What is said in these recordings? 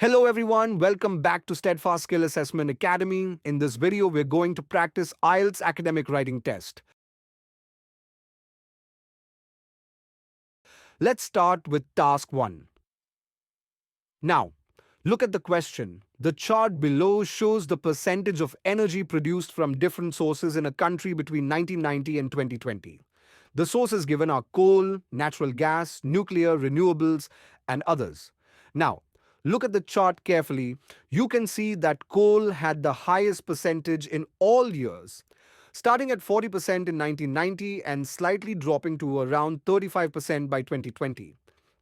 Hello everyone, welcome back to Steadfast Skill Assessment Academy. In this video, we're going to practice IELTS Academic Writing Test. Let's start with task 1. Now, look at the question. The chart below shows the percentage of energy produced from different sources in a country between 1990 and 2020. The sources given are coal, natural gas, nuclear, renewables, and others. Now, look at the chart carefully. You can see that coal had the highest percentage in all years, starting at 40% in 1990 and slightly dropping to around 35% by 2020.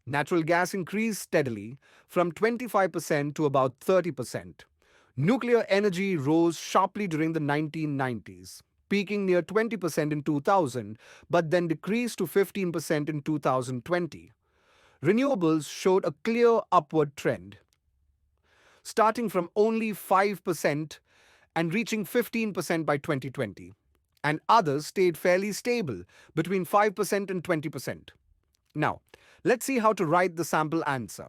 Natural gas increased steadily from 25% to about 30%. Nuclear energy rose sharply during the 1990s, peaking near 20% in 2000, but then decreased to 15% in 2020. Renewables showed a clear upward trend, starting from only 5% and reaching 15% by 2020. And others stayed fairly stable, between 5% and 20%. Now, let's see how to write the sample answer.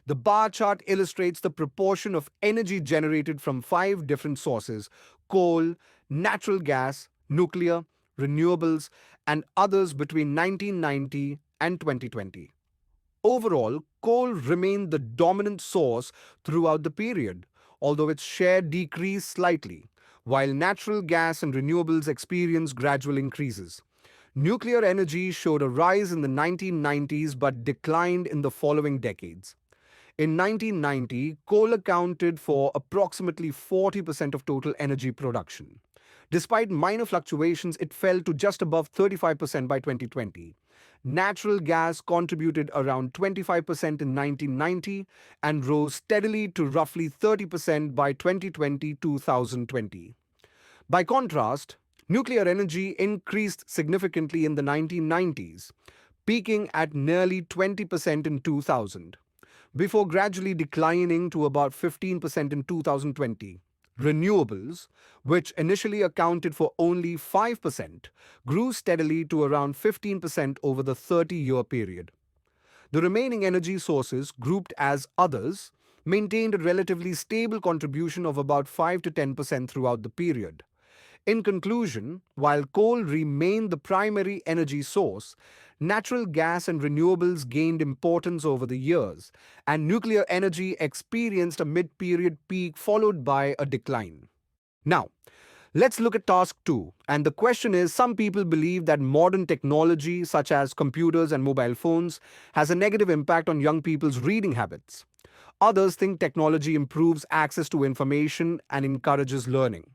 The bar chart illustrates the proportion of energy generated from 5 different sources: coal, natural gas, nuclear, renewables, and others between 1990 and 2020. Overall, coal remained the dominant source throughout the period, although its share decreased slightly, while natural gas and renewables experienced gradual increases. Nuclear energy showed a rise in the 1990s but declined in the following decades. In 1990, coal accounted for approximately 40% of total energy production. Despite minor fluctuations, it fell to just above 35% by 2020. Natural gas contributed around 25% in 1990 and rose steadily to roughly 30% by 2020-2020. By contrast, nuclear energy increased significantly in the 1990s, peaking at nearly 20% in 2000, before gradually declining to about 15% in 2020. Renewables, which initially accounted for only 5%, grew steadily to around 15% over the 30-year period. The remaining energy sources, grouped as others, maintained a relatively stable contribution of about 5 to 10% throughout the period. In conclusion, while coal remained the primary energy source, natural gas and renewables gained importance over the years, and nuclear energy experienced a mid-period peak followed by a decline. Now, let's look at task 2. And the question is, some people believe that modern technology, such as computers and mobile phones, has a negative impact on young people's reading habits. Others think technology improves access to information and encourages learning.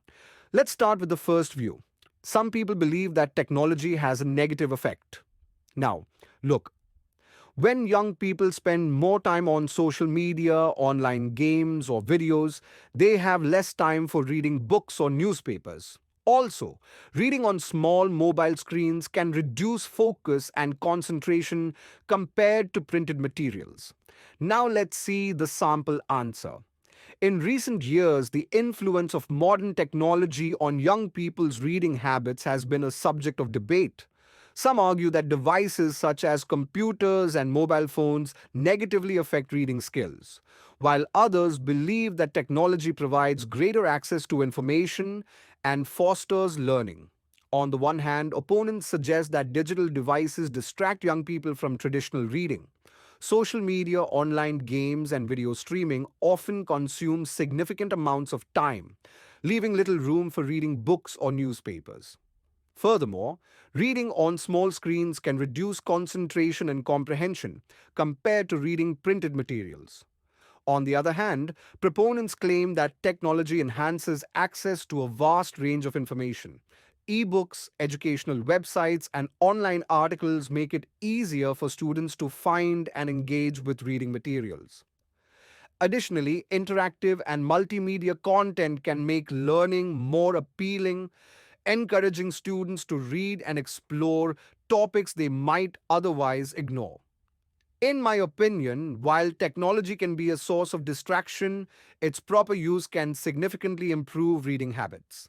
Let's start with the first view. Some people believe that technology has a negative effect. Now, look, when young people spend more time on social media, online games, or videos, they have less time for reading books or newspapers. Also, reading on small mobile screens can reduce focus and concentration compared to printed materials. Now let's see the sample answer. In recent years, the influence of modern technology on young people's reading habits has been a subject of debate. Some argue that devices such as computers and mobile phones negatively affect reading skills, while others believe that technology provides greater access to information and fosters learning. On the one hand, opponents suggest that digital devices distract young people from traditional reading. Social media, online games, and video streaming often consume significant amounts of time, leaving little room for reading books or newspapers. Furthermore, reading on small screens can reduce concentration and comprehension compared to reading printed materials. On the other hand, proponents claim that technology enhances access to a vast range of information. Ebooks, educational websites, and online articles make it easier for students to find and engage with reading materials. Additionally, interactive and multimedia content can make learning more appealing, encouraging students to read and explore topics they might otherwise ignore. In my opinion, while technology can be a source of distraction, its proper use can significantly improve reading habits.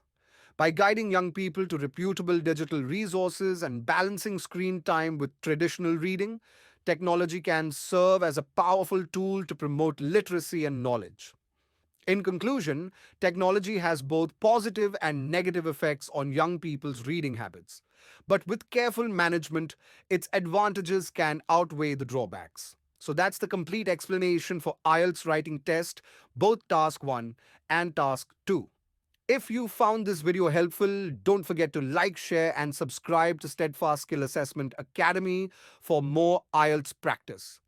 By guiding young people to reputable digital resources and balancing screen time with traditional reading, technology can serve as a powerful tool to promote literacy and knowledge. In conclusion, technology has both positive and negative effects on young people's reading habits. But with careful management, its advantages can outweigh the drawbacks. So that's the complete explanation for IELTS writing test, both task 1 and task 2. If you found this video helpful, don't forget to like, share, and subscribe to Steadfast Skill Assessment Academy for more IELTS practice.